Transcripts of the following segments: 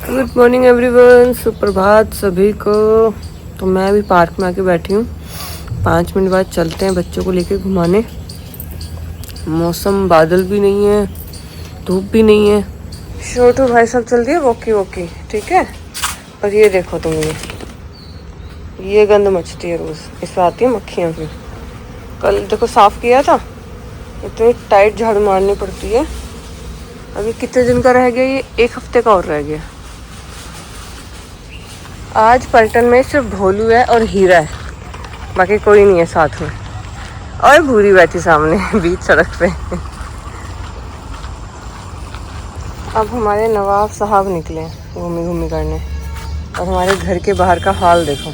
Good morning everyone, सुप्रभात सभी को। तो मैं अभी पार्क में आके बैठी हूँ। 5 मिनट बाद चलते हैं बच्चों को लेके घुमाने। मौसम बादल भी नहीं है, धूप भी नहीं है। छोटू भाई सब चल दिए वॉकी वॉकी, ठीक है। और ये देखो तुम, ये गंद मचती है रोज़, इस पर आती है मक्खियाँ फिर। कल देखो साफ़ किया था, इतनी टाइट झाड़ू मारनी पड़ती है। अभी कितने दिन का रह गया, ये 1 हफ्ते का और रह गया। आज पलटन में सिर्फ भोलू है और हीरा है, बाकी कोई नहीं है साथ में। और भूरी बैठी सामने बीच सड़क पे। अब हमारे नवाब साहब निकले हैं घूमी घूमी करने। और हमारे घर के बाहर का हाल देखो,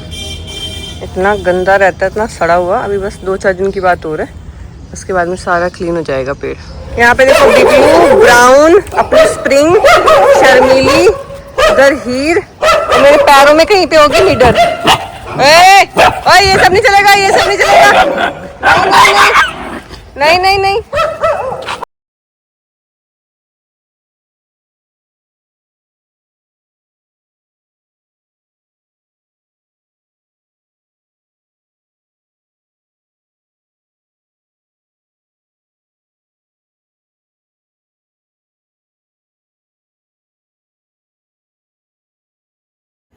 इतना गंदा रहता है, इतना सड़ा हुआ। अभी बस 2-4 दिन की बात हो रहा है, उसके बाद में सारा क्लीन हो जाएगा पेड़। यहाँ पे देखो ब्लू ब्राउन, अपनी स्प्रिंग, शर्मीली, उधर हीर, मेरे पैरों में कहीं पे होगी लीडर। ये सब नहीं चलेगा, ये सब नहीं चलेगा। नहीं नहीं नहीं, नहीं, नहीं, नहीं।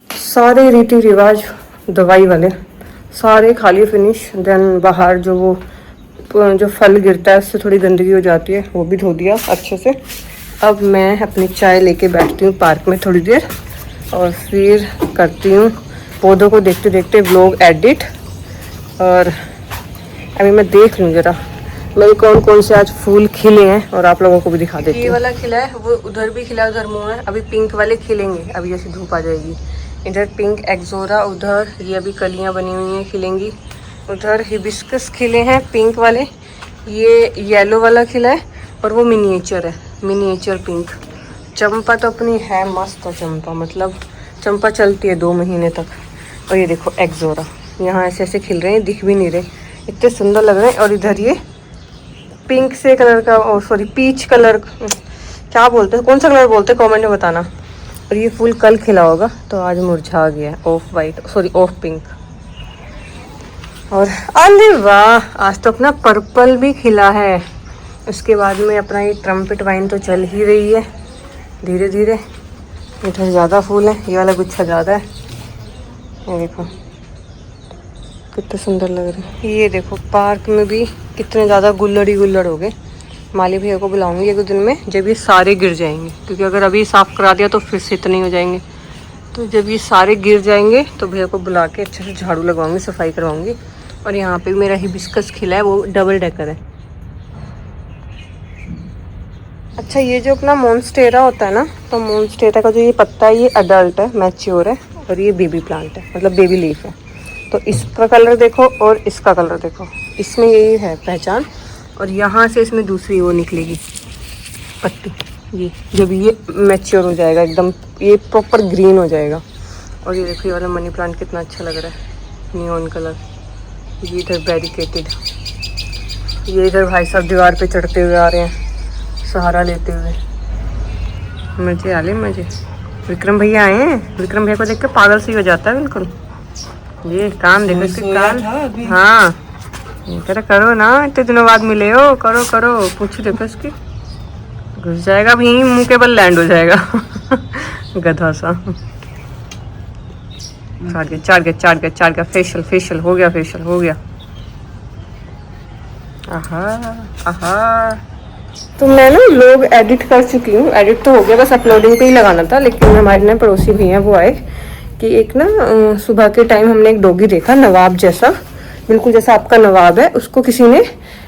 सारे रीति रिवाज दवाई वाले सारे खाली फिनिश। देन बाहर जो फल गिरता है उससे थोड़ी गंदगी हो जाती है, वो भी धो दिया अच्छे से। अब मैं अपनी चाय लेके बैठती हूँ पार्क में थोड़ी देर, और फिर करती हूँ पौधों को देखते देखते व्लॉग एडिट। और अभी मैं देख लूँ जरा मेरे कौन कौन से आज फूल खिले हैं, और आप लोगों को भी दिखा देती हूँ। ये वाला खिला है, वो उधर भी खिला, उधर मुँह है। अभी पिंक वाले खिलेंगे, अभी जैसे धूप आ जाएगी। इधर पिंक एक्सोरा, उधर ये अभी कलियां बनी हुई हैं, खिलेंगी। उधर हिबिस्कस खिले हैं पिंक वाले, ये येलो वाला खिला है, और वो मिनिएचर है, मिनिएचर पिंक। चंपा तो अपनी है मस्त है चंपा, मतलब चंपा चलती है 2 महीने तक। और ये देखो एक्सोरा, यहाँ ऐसे ऐसे खिल रहे हैं, दिख भी नहीं रहे, इतने सुंदर लग रहे हैं। और इधर ये पिंक से कलर का, सॉरी पीच कलर, क्या बोलते हैं, कौन सा कलर बोलते हैं कमेंट में बताना। और ये फूल कल खिला होगा तो आज मुरझा गया है, of white, sorry of pink. और अरे वाह, आज तो अपना पर्पल भी खिला है। उसके बाद में अपना ये ट्रम्पेट वाइन तो चल ही रही है धीरे धीरे। इधर ज़्यादा फूल है, ये वाला गुच्छा ज़्यादा है। ये देखो कितने सुंदर लग रहे हैं। ये देखो पार्क में भी कितने ज़्यादा गुल्लड़ ही गुल्लड़ हो गए। माली भैया को बुलाऊंगी एक दिन में, जब ये सारे गिर जाएंगे, क्योंकि अगर अभी साफ़ करा दिया तो फिर से इतने हो जाएंगे। तो जब ये सारे गिर जाएंगे तो भैया को बुला के अच्छे से झाड़ू लगवाऊंगी, सफाई करवाऊंगी। और यहाँ पे मेरा हिबिस्कस खिला है, वो डबल डेकर है। अच्छा, ये जो अपना मोन्स्टेरा होता है ना, तो मोन्स्टेरा का जो ये पत्ता है ये अडल्ट है, मैच्योर है, और ये बेबी प्लांट है, मतलब बेबी लीफ है। तो इसका कलर देखो और इसका कलर देखो, इसमें यही है पहचान। और यहाँ से इसमें दूसरी वो निकलेगी पत्ती, ये जब ये मैच्योर हो जाएगा एकदम, ये प्रॉपर ग्रीन हो जाएगा। और ये देखो ये वाला मनी प्लांट कितना अच्छा लग रहा है, नियॉन कलर। ये इधर बैरिकेटेड, ये इधर भाई साहब दीवार पे चढ़ते हुए आ रहे हैं सहारा लेते हुए। मजे आ ले मजे। विक्रम भैया आए हैं, विक्रम भैया को देख के पागल सी हो जाता है बिल्कुल। ये कान देखो इसके कान, हाँ करो करो ना, इतने दिनों बाद मिले हो, करो करो। पूछ देखो इसकी, घुस जाएगा भी मुंह के बल लैंड हो जाएगा गधा सा। चाट गया फेशियल, फेशियल हो गया, फेशियल हो गया। आहा आहा। तो मैं ना लोग एडिट कर चुकी हूँ, एडिट तो हो गया, बस अपलोडिंग पे ही लगाना था। लेकिन हमारे ना पड़ोसी भैया वो आए कि एक ना सुबह के टाइम हमने एक डॉगी देखा, नवाब जैसा, बिल्कुल जैसा आपका नवाब है, उसको किसी ने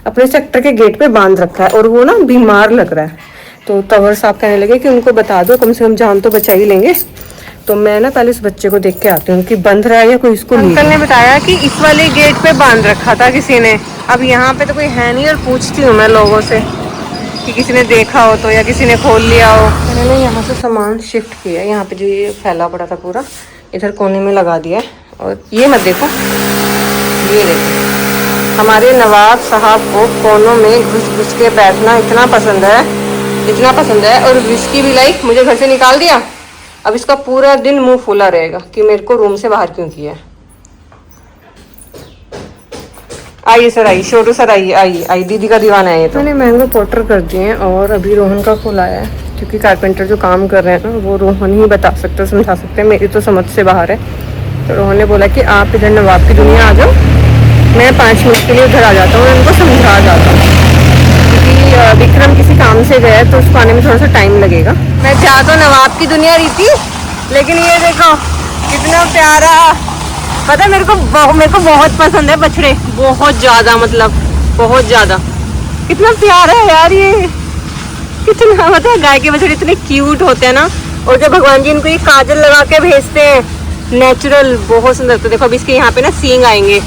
अपने सेक्टर के गेट पे बांध रखा है, और वो ना बीमार लग रहा है। तो तवर साहब कहने लगे कि उनको बता दो, कम से कम जान तो बचा ही लेंगे। तो मैं ना पहले इस बच्चे को देख के आती हूँ कि बंध रहा है या कोई इसको। अंकल ने बताया कि इस वाले गेट पे बांध रखा था किसी ने। अब यहाँ पे तो कोई है नहीं, और पूछती हूँ मैं लोगों से कि किसी ने देखा हो तो, या किसी ने खोल लिया हो। मैंने यहाँ से सामान शिफ्ट किया है, यहाँ पे जो ये फैला पड़ा था पूरा इधर कोने में लगा दिया है। और ये मत देखो, ये देखो हमारे नवाब साहब को कोनों में घुस घुस के बैठना इतना पसंद है, इतना पसंद है। और विस्की भी लाइक मुझे घर से निकाल दिया, अब इसका पूरा दिन मुंह फूला रहेगा कि मेरे को रूम से बाहर क्यों किया है। आइए सर, आइए छोटू सर, आइए आइए आइए, दीदी का दीवाना है ये तो। मैंने मैंगो पोटर कर दिए हैं और अभी रोहन का कॉल आया है, क्योंकि कारपेंटर जो काम कर रहे हैं ना वो रोहन ही बता सकते हैं, समझा सकते हैं, मेरी तो समझ से बाहर है। तो रोहन ने बोला कि आप इधर नवाब की दुनिया आ जाओ, मैं 5 मिनट के लिए उधर आ जाता हूँ, उनको समझा जाता हूँ, क्योंकि विक्रम किसी काम से गया है तो उसको आने में थोड़ा सा टाइम लगेगा। मैं चाह तो नवाब की दुनिया रही थी, लेकिन ये देखो कितना प्यारा, पता है मेरे को बहुत पसंद है बछड़े, बहुत ज़्यादा, मतलब बहुत ज़्यादा। कितना प्यारा है यार ये, कितना, मतलब गाय के बछड़े इतने क्यूट होते हैं ना। और जब भगवान जी इनको ये काजल लगा के भेजते हैं नेचुरल, बहुत सुंदर। तो देखो अभी इसके यहाँ पे ना सींग आएंगे,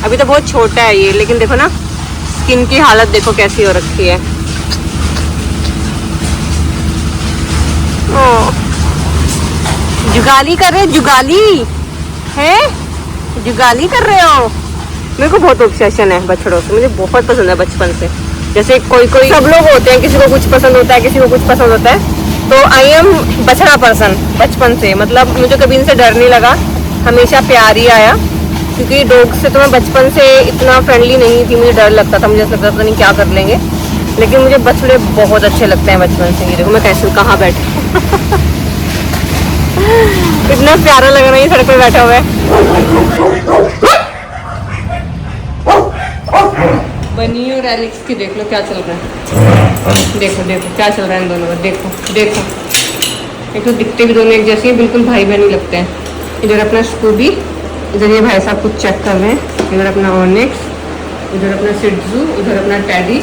अभी तो बहुत छोटा है ये, लेकिन देखो ना स्किन की हालत देखो कैसी हो रखी है। ओ, जुगाली कर रहे, जुगाली है, जुगाली कर रहे हो। मेरे को बहुत ऑब्सेशन है बछड़ों से, मुझे बहुत पसंद है बचपन से। जैसे कोई सब लोग होते हैं, किसी को कुछ पसंद होता है, किसी को कुछ पसंद होता है, तो आई एम बछड़ा पर्सन बचपन से। मतलब मुझे कभी इनसे डर नहीं लगा, हमेशा प्यार ही आया, क्योंकि डॉग से तो मैं बचपन से इतना फ्रेंडली नहीं थी, मुझे डर लगता था, मुझे लगता था नहीं क्या कर लेंगे, लेकिन मुझे बछड़े बहुत अच्छे लगते हैं बचपन से। ये देखो मैं कैसे कहाँ बैठे इतना प्यारा लग रहा है ये सड़क पे बैठा हुआ है। बनी और एलेक्स की देख लो क्या चल रहा है, देखो देखो क्या चल रहा है इन दोनों का, देखो देखो। एक तो दिखते भी दोनों एक जैसे ही, बिल्कुल भाई बहन ही लगते हैं। इधर अपना स्कूबी, इधर ये भाई साहब कुछ चेक कर रहे हैं, इधर अपना ऑनिक्स, इधर अपना शिट्जू, इधर अपना टैडी।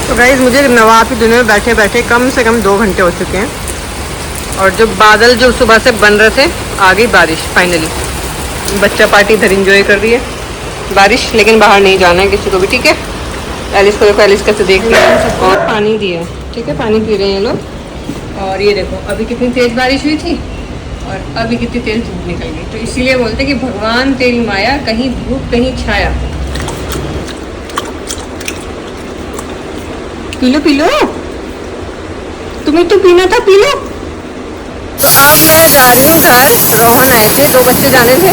तो गाइस मुझे नवाब की दुनिया में बैठे बैठे कम से कम 2 घंटे हो चुके हैं, और जो बादल जो सुबह से बन रहे थे, आ गई बारिश फाइनली। बच्चा पार्टी इधर एंजॉय कर रही है बारिश, लेकिन बाहर नहीं जाना है किसी को भी, ठीक है। एलिस को देखो, एलिस कैसे देख रही है, और पानी दिया, ठीक है, पानी पी रहे हैं ये लोग। और ये देखो अभी कितनी तेज़ बारिश हुई थी और अभी कितनी तेज़ धूप निकल गई। तो इसीलिए बोलते कि भगवान तेरी माया, कहीं धूप कहीं छाया। पी लो पी लो, तुम्हें तो पीना था, पी लो। तो अब मैं जा रही हूँ घर, रोहन आए थे, 2 बच्चे जाने थे,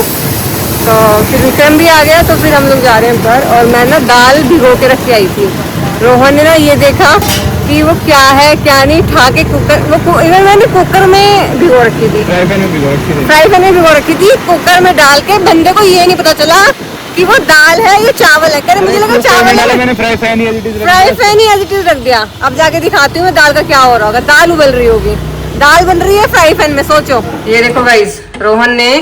तो फिर विक्रम भी आ गया, तो फिर हम लोग जा रहे हैं घर। और मैं ना दाल भिगो के रख के आई थी, रोहन ने ना ये देखा कि वो क्या है क्या नहीं, उठा के कुकर, वो इधर मैंने कुकर में भिगो रखी थी, फ्राई पैन में भिगो रखी थी, कुकर में डाल के। बंदे को ये नहीं पता चला कि वो दाल है ये चावल है, करे मुझे लगा चावल है, मैंने फ्राई पैन ही एज इट इज रख दिया। अब जाके दिखाती हूँ दाल का क्या हो रहा होगा। दाल उबल रही होगी, दाल बन रही है फ्राई पैन में, सोचो। ये देखो गाइस, रोहन ने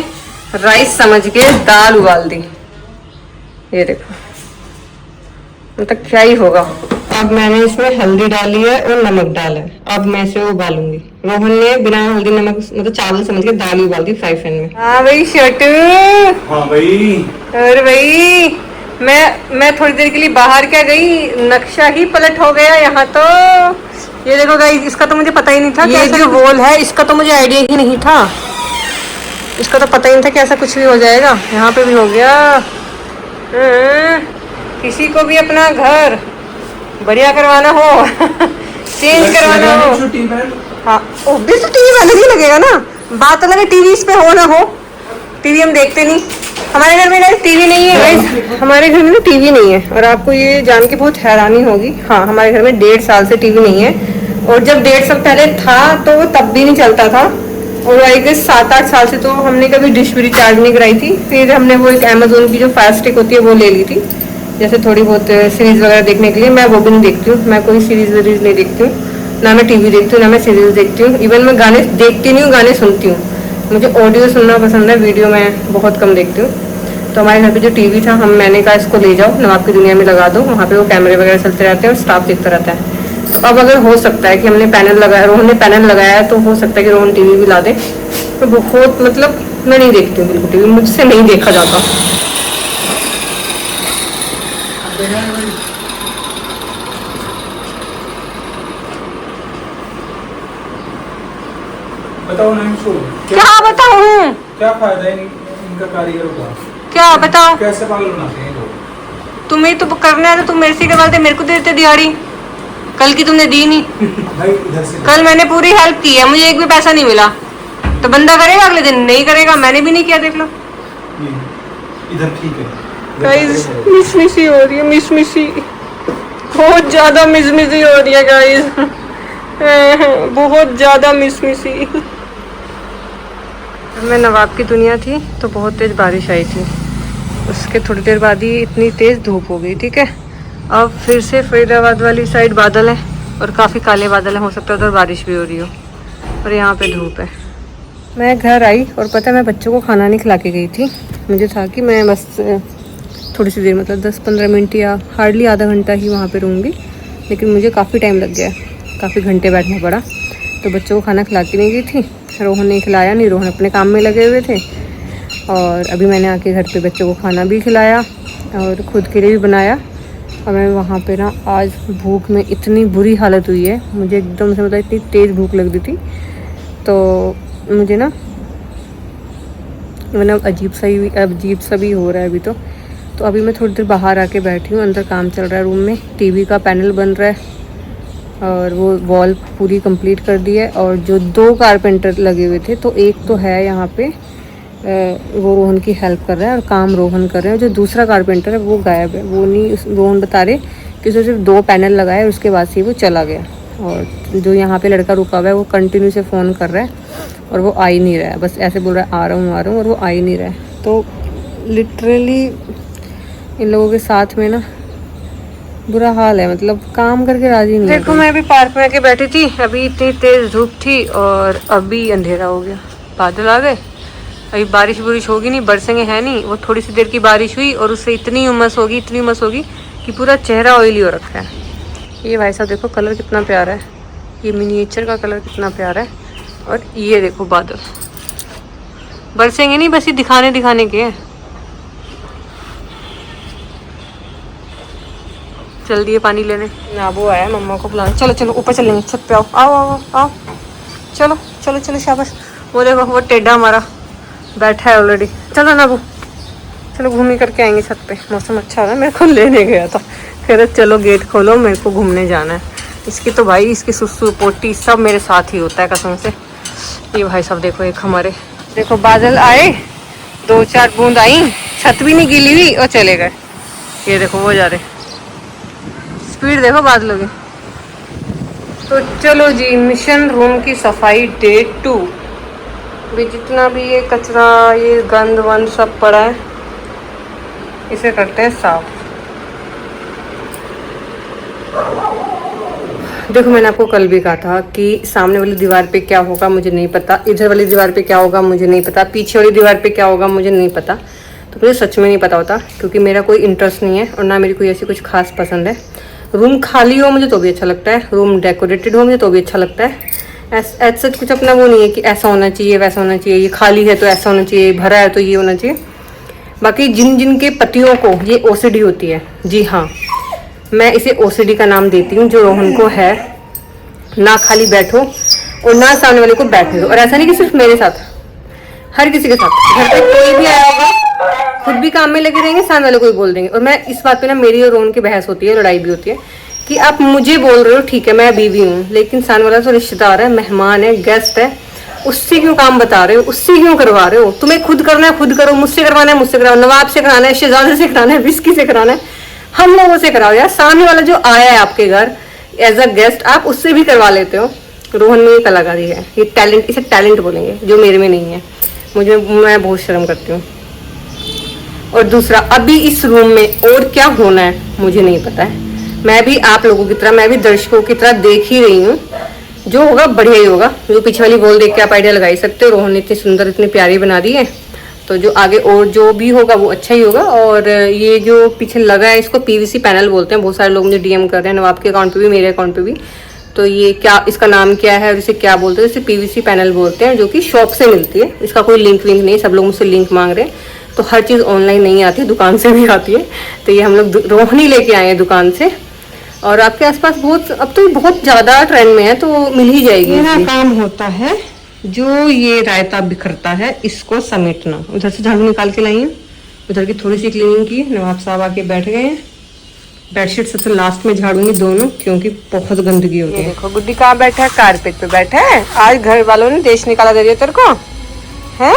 राइस समझ के दाल उबाल दी, ये देखो, मतलब क्या ही होगा। अब मैंने इसमें हल्दी डाली है और नमक डाला है, अब मैं इसे उबालूंगी। रोहन ने बिना हल्दी नमक, मतलब चावल समझ के दाल उबाल दी फ्राई पैन में। हाँ भाई शटू, हाँ भाई, अरे भाई मैं थोड़ी देर के लिए बाहर क्या गई, नक्शा ही पलट हो गया यहाँ तो। ये देखो गाइस, इसका तो मुझे पता ही नहीं था, ये जो वॉल है इसका तो मुझे आइडिया ही नहीं था, इसका तो पता ही नहीं था कि ऐसा कुछ भी हो जाएगा। यहाँ पे भी हो गया। किसी को भी अपना घर बढ़िया करवाना हो चेंज करवाना हो, हाँ ऑब्वियसली टीवी अलग ही लगेगा ना। बात अलग है टीवी इस पे हो ना हो, टीवी हम देखते नहीं, हमारे घर में ना टीवी नहीं है गाइस, हमारे घर में ना टीवी नहीं है। और आपको ये जान के बहुत हैरानी होगी, हाँ हमारे घर में 1.5 साल से टीवी नहीं है, और जब 1.5 साल पहले था तो तब भी नहीं चलता था। और आई गेस 7-8 साल से तो हमने कभी डिश भी रिचार्ज नहीं कराई थी। फिर हमने वो एक अमेजोन की जो फायर स्टिक होती है वो ले ली थी, जैसे थोड़ी बहुत सीरीज वगैरह देखने के लिए। मैं वो भी नहीं देखती हूँ, मैं कोई सीरीज वीरीज नहीं देखती हूँ, ना मैं टीवी देखती हूँ, ना मैं सीरीज देखती हूँ। इवन मैं गाने देखती नहीं हूँ, गाने सुनती हूँ। मुझे ऑडियो सुनना पसंद है, वीडियो मैं बहुत कम देखती हूँ। तो हमारे घर पे जो टीवी था, मैंने कहा इसको ले जाओ नवाब की दुनिया में लगा दो, वहाँ पे वो कैमरे वगैरह चलते रहते हैं और स्टाफ देखता रहता है। अब अगर हो सकता है कि हमने पैनल लगाया, रोहन ने पैनल लगाया है, तो हो सकता है कि रोहन टीवी भी ला दे। तो बहुत मतलब मैं नहीं देखती हूँ बिल्कुल टीवी, मुझसे नहीं देखा जाता। बताओ ना इनको, क्या बताऊँ, क्या फायदा है इनका कारीगरों का? क्या बताओ? कैसे पागल बनाते हैं लोग? तुम्हें तो करना है तो तुम मेरे से करवाते, मेरे को देते दिहाड़ी। कल की तुमने दी नहीं। भाई इधर से कल मैंने पूरी हेल्प की है, मुझे एक भी पैसा नहीं मिला। तो बंदा करेगा अगले दिन, नहीं करेगा। मैंने भी नहीं किया, देख लो। इधर ठीक है। गाइस मिसमिसी हो रही है, मिसमिसी बहुत ज्यादा मिसमिसी हो रही है गाइस। बहुत ज्यादा मिसमिसी। मैं नवाब की दुनिया थी तो बहुत तेज बारिश आई थी, उसके थोड़ी देर बाद ही इतनी तेज धूप हो गई। ठीक है, अब फिर से फरीदाबाद वाली साइड बादल है और काफ़ी काले बादल हैं, हो सकता है उधर बारिश भी हो रही हो, और यहाँ पे धूप है। मैं घर आई और पता है मैं बच्चों को खाना नहीं खिला के गई थी। मुझे था कि मैं बस थोड़ी सी देर, मतलब 10-15 मिनट या हार्डली आधा घंटा ही वहाँ पे रहूँगी, लेकिन मुझे काफ़ी टाइम लग गया, काफ़ी घंटे बैठना पड़ा। तो बच्चों को खाना खिला के नहीं गई थी, रोहन ने खिलाया नहीं, रोहन अपने काम में लगे हुए थे। और अभी मैंने आके घर पे बच्चों को खाना भी खिलाया और ख़ुद के लिए भी बनाया। और मैं वहाँ पे ना आज भूख में इतनी बुरी हालत हुई है, मुझे एकदम से मतलब इतनी तेज़ भूख लग रही थी, तो मुझे ना मतलब अजीब सा भी हो रहा है अभी। तो अभी मैं थोड़ी देर बाहर आके बैठी हूँ, अंदर काम चल रहा है रूम में, टीवी का पैनल बन रहा है और वो वॉल पूरी कंप्लीट कर दी है। और जो 2 कारपेंटर लगे हुए थे, तो एक तो है यहाँ पे, वो रोहन की हेल्प कर रहा है और काम रोहन कर रहे हैं। जो दूसरा कारपेंटर है वो गायब है, वो नहीं, रोहन बता रहे कि उसने सिर्फ 2 पैनल लगाए और उसके बाद से वो चला गया। और जो यहाँ पे लड़का रुका हुआ है वो कंटिन्यू से फ़ोन कर रहा है और वो आ ही नहीं रहा है, बस ऐसे बोल रहा है आ रहा हूँ, और वो आ ही नहीं रहा है। तो लिटरली इन लोगों के साथ में ना बुरा हाल है, मतलब काम करके राजी नहीं। देखो मैं अभी पार्क में आके बैठी थी, अभी इतनी तेज़ धूप थी और अभी अंधेरा हो गया, बादल आ गए। अभी बारिश होगी नहीं, बरसेंगे है नहीं, वो थोड़ी सी देर की बारिश हुई और उससे इतनी उमस होगी कि पूरा चेहरा ऑयली हो रखा है। ये भाई साहब देखो कलर कितना प्यारा है, ये मिनिएचर का कलर कितना प्यारा है। और ये देखो बादल, बरसेंगे नहीं, बस ये दिखाने के हैं। जल्दी है पानी लेने, नाबू आया मम्मा को बुलाने। चलो चलो ऊपर चलेंगे, छत पे आओ आओ आओ आओ, चलो चलो चलो शाबाश। वो देखो वो टेढ़ा हमारा बैठा है ऑलरेडी। चलो नाबू, चलो घूम करके आएंगे छत पे, मौसम अच्छा हो रहा है। मेरे को लेने गया था, कह रहे चलो गेट खोलो मेरे को घूमने जाना है। इसकी तो भाई, इसकी सुसु पोटी सब मेरे साथ ही होता है कसम से। ये भाई साहब देखो, एक हमारे देखो बादल आए, 2-4 बूंद आई, छत भी नहीं गीली हुई और चले गए। ये देखो वो जा रहे, स्पीड देखो बादलों की। तो चलो जी, मिशन रूम की सफाई डे 2। भी जितना भी ये कचरा, ये गंद वंद सब पड़ा है, इसे करते हैं साफ। देखो मैंने आपको कल भी कहा था कि सामने वाली दीवार पे क्या होगा मुझे नहीं पता, इधर वाली दीवार पे क्या होगा मुझे नहीं पता, पीछे वाली दीवार पे क्या होगा मुझे नहीं पता। तो मुझे सच में नहीं पता होता, क्योंकि मेरा कोई इंटरेस्ट नहीं है और ना मेरी कोई ऐसी कुछ खास पसंद है। रूम खाली हो मुझे तो भी अच्छा लगता है, रूम डेकोरेटेड हो मुझे तो भी अच्छा लगता है। ऐसा सच कुछ अपना वो नहीं है कि ऐसा होना चाहिए वैसा होना चाहिए, ये खाली है तो ऐसा होना चाहिए, भरा है तो ये होना चाहिए। बाकी जिन जिन के पतियों को ये ओसीडी होती है, जी हाँ, मैं इसे ओसीडी का नाम देती हूँ, जो रोहन को है। ना खाली बैठो और ना सामने वाले को बैठने दो। और ऐसा नहीं कि सिर्फ मेरे साथ, हर किसी के साथ। घर पे कोई भी आया होगा, खुद भी काम में लगे रहेंगे, सामने वाले को भी बोल देंगे। और मैं इस बात पे ना, मेरी और रोहन की बहस होती है, लड़ाई भी होती है कि आप मुझे बोल रहे हो ठीक है मैं बीवी हूँ, लेकिन सामने वाला तो रिश्तेदार है, मेहमान है, गेस्ट है, उससे क्यों काम बता रहे हो, उससे क्यों करवा रहे हो? तुम्हें खुद करना है खुद करो, मुझसे करवाना है मुझसे कराओ, नवाब से कराना है, शहजादे से कराना है, विस्की से कराना है, हम लोगों से कराओ यार। सामने वाला जो आया है आपके घर एज अ गेस्ट, आप उससे भी करवा लेते हो। रोहन में ये कलाकारी है, ये टैलेंट, इसे टैलेंट बोलेंगे, जो मेरे में नहीं है। मैं बहुत शर्म करती हूँ। और दूसरा, अभी इस रूम में और क्या होना है मुझे नहीं पता है। मैं भी आप लोगों की तरह, मैं भी दर्शकों की तरह देख ही रही हूँ, जो होगा बढ़िया ही होगा। जो पीछे वाली वॉल देख के आप आइडिया लगा ही सकते हो, रोहन ने इतनी सुंदर इतनी प्यारी बना दी है, तो जो आगे और जो भी होगा वो अच्छा ही होगा। और ये जो पीछे लगा है इसको पीवीसी पैनल बोलते हैं, बहुत सारे लोग मुझे डीएम कर रहे हैं, नवाब के अकाउंट पे भी मेरे अकाउंट पे भी। तो ये क्या, इसका नाम क्या है और इसे क्या बोलते हैं, इसे पीवीसी पैनल बोलते हैं, जो कि शॉप से मिलती है। इसका कोई लिंक विंक नहीं, सब लोग मुझसे लिंक मांग रहे हैं, तो हर चीज़ ऑनलाइन नहीं आती, दुकान से भी आती है। तो ये हम लोग रोहनी लेके आए हैं दुकान से, और आपके आसपास बहुत, अब तो बहुत ज़्यादा ट्रेंड में है, तो मिल ही जाएगी। मेरा काम होता है जो ये रायता बिखरता है इसको समेटना। उधर से झाड़ू निकाल के लाई हूँ, उधर की थोड़ी सी क्लीनिंग की, नवाब साहब आके बैठ गए हैं। बेडशीट सबसे लास्ट में झाड़ूंगी दोनों, क्योंकि बहुत गंदगी होती है। देखो गुड्डी कहाँ बैठा है, कारपेट पे बैठा है। आज घर वालों ने देश निकाला दे दिया तेरे को है।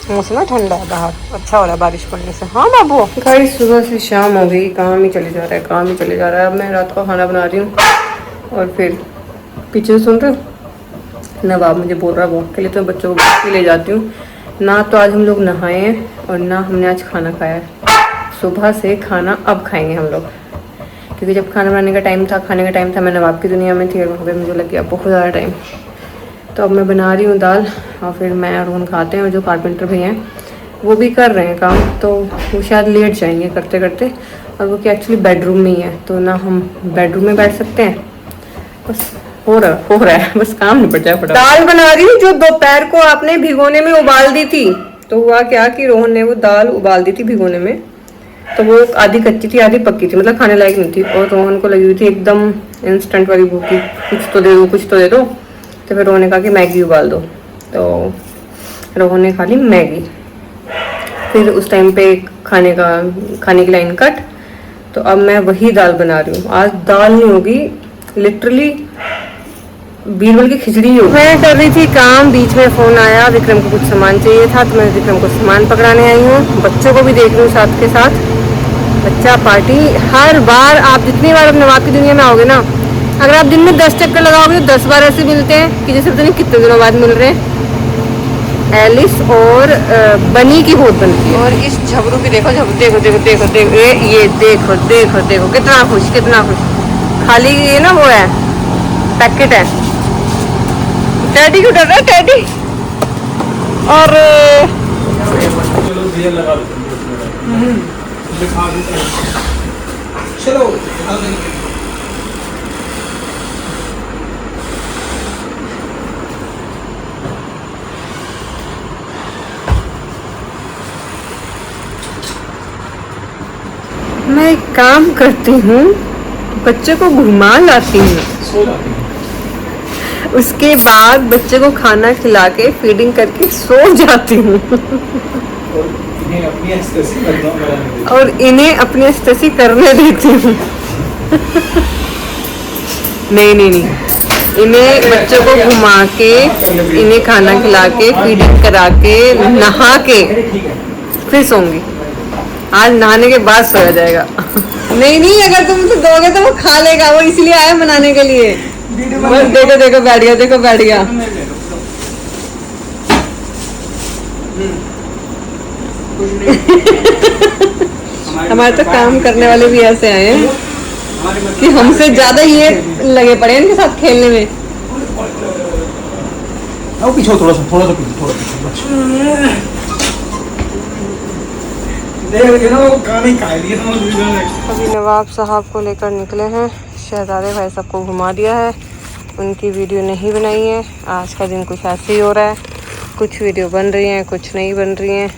मौसम ना ठंडा है बाहर, अच्छा हो रहा है बारिश पड़ने से। हाँ बाबू, भाई सुबह से शाम हो गई, काम ही चले जा रहा है, काम ही चले जा रहा है। अब मैं रात को खाना बना रही हूँ, और फिर पीछे सुन रहे हो नवाब मुझे बोल रहा है वॉक के लिए, तो बच्चों को वॉक के ले जाती हूँ ना। तो आज हम लोग नहाए हैं और ना हमने आज खाना खाया है। सुबह से खाना अब खाएंगे हम लोग, क्योंकि जब खाना बनाने का टाइम था, खाने का टाइम था, मैं नवाब की दुनिया में थी और वहाँ पे मुझे लग गया बहुत ज़्यादा टाइम। तो अब मैं बना रही हूँ दाल, और फिर मैं और हम खाते हैं, और जो कारपेंटर भैया हैं वो भी कर रहे हैं काम, तो वो शायद लेट जाएंगे करते करते। और वो क्या एक्चुअली बेडरूम में ही है, तो ना हम बेडरूम में बैठ सकते हैं। बस हो रहा है बस काम निपट जाए फटाफट। दाल बना रही हूँ जो दोपहर को आपने भिगोने में उबाल दी थी। तो हुआ क्या कि रोहन ने वो दाल उबाल दी थी भिगोने में, तो वो आधी कच्ची थी आधी पक्की थी, मतलब खाने लायक नहीं थी। और रोहन को लगी हुई थी एकदम इंस्टेंट वाली भूख की, कुछ तो दे दो कुछ तो दे दो। तो फिर रोहन ने कहा कि मैगी उबाल दो, तो रोहन ने खा ली मैगी। फिर उस टाइम पे खाने की लाइन कट। तो अब मैं वही दाल बना रही हूँ। आज दाल नहीं होगी, लिटरली बीरबल की खिचड़ी होगी। मैं कर रही थी काम, बीच में फोन आया, विक्रम को कुछ सामान चाहिए था, तो मैं विक्रम को सामान पकड़ाने आई हूँ। बच्चों को भी देख रही हूँ साथ के साथ, बच्चा पार्टी। हर बार आप जितनी बार अपने नवाब की दुनिया में आओगे ना, अगर आप दिन में 10 चक्कर लगाओगे तो 10 बार ऐसे मिलते हैं कि जैसे पता नहीं कितने दिनों बाद मिल रहे हैं। एलिस और बनी की बहुत बनती है। और इस झबरू की देखो, देखो देखो देखो देखो, ये देखो देखो देखो कितना खुश, कितना खुश। खाली ये ना वो है, पैकेट है। टैडी क्यों डर रहा है टैडी? और चलो दिया लगा देते हैं, दिखा देते हैं। चलो दिखा देंगे। मैं एक काम करती हूँ, बच्चे को घुमा लाती हूँ, सो जाती हैं। उसके बाद बच्चे को खाना खिला के फीडिंग करके सो जाती हूँ। और इन्हें अपनी एक्सप्रेसिव बदनाम बनाने देती हैं। और इन्हें अपनी स्टेसी करने देती हूँ। नहीं नहीं नहीं, इन्हें बच्चों को घुमा के, इन्हें खाना खिला के, फीडिंग करा के, नहा के ठीक है। फिर सोऊंगी। आज नहाने के बाद सोया जाएगा। नहीं नहीं, अगर तुम उसे दोगे तो वो खा लेगा, वो इसलिए आया मनाने के लिए। बस देखो देखो बैठ गया, देखो बैठ गया। हमारे तो काम करने वाले भी ऐसे आए हैं कि हमसे ज्यादा ये लगे पड़े हैं इनके साथ खेलने में। आओ पीछे, थोड़ा सा पीछे। अभी नवाब साहब को लेकर निकले हैं, शहजादे भाई सबको घुमा दिया है, उनकी वीडियो नहीं बनाई है। आज का दिन कुछ ऐसे ही हो रहा है, कुछ वीडियो बन रही हैं कुछ नहीं बन रही हैं,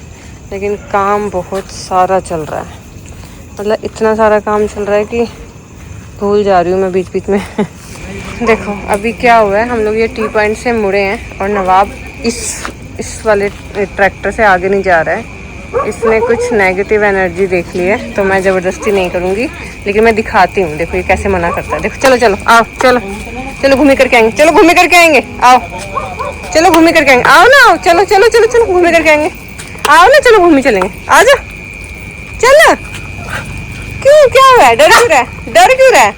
लेकिन काम बहुत सारा चल रहा है। मतलब इतना सारा काम चल रहा है कि भूल जा रही हूँ मैं बीच बीच में। देखो अभी क्या हुआ है, हम लोग ये टी पॉइंट से मुड़े हैं और नवाब इस वाले ट्रैक्टर से आगे नहीं जा रहा है। इसने कुछ नेगेटिव एनर्जी देख ली है, तो मैं ज़बरदस्ती नहीं करूँगी, लेकिन मैं दिखाती हूँ। देखो ये कैसे मना करता है। देखो चलो चलो आओ, चलो चलो घूमे करके आएंगे, चलो घूमे करके आएंगे, आओ चलो घूमे करके आएंगे, आओ ना आओ, चलो चलो चलो चलो घूमे करके आएंगे, आओ ना चलो घूमे चलेंगे, आ जाओ चलो। क्यों, क्या हुआ है, डर क्यों रहा है, डर क्यों रहा है?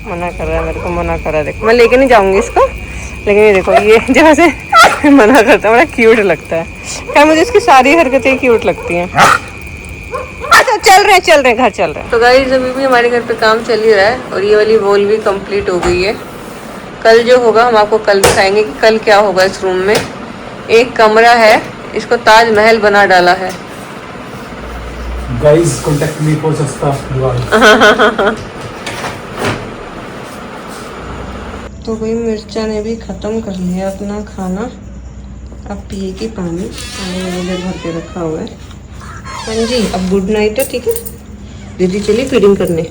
मना कर रहा है मेरे को, मना कर रहा है। देखो मैं लेके नहीं जाऊँगी इसको, लेकिन ये देखो ये जहाँ से मना करता है, बड़ा क्यूट लगता है। क्या मुझे इसकी सारी हरकतें क्यूट लगती हैं। अच्छा चल रहे हैं घर चल रहे हैं। तो गाइस अभी भी हमारे घर पे काम चल ही रहा है, और ये वाली वॉल भी कंप्लीट हो गई है। कल जो होगा हम आपको कल दिखाएंगे कि कल क्या होगा इस रूम में। एक कमरा है, इसको ताजमहल बना डाला है। गाइस कांटेक्ट मी फॉर सस्ता दिवाली। तो भाई मिर्चा ने भी ख़त्म कर लिया अपना खाना। अब पिए की पानी मैंने इधर भर के रखा हुआ है। हाँ जी, अब गुड नाइट है, ठीक है। दीदी चली फीडिंग करने।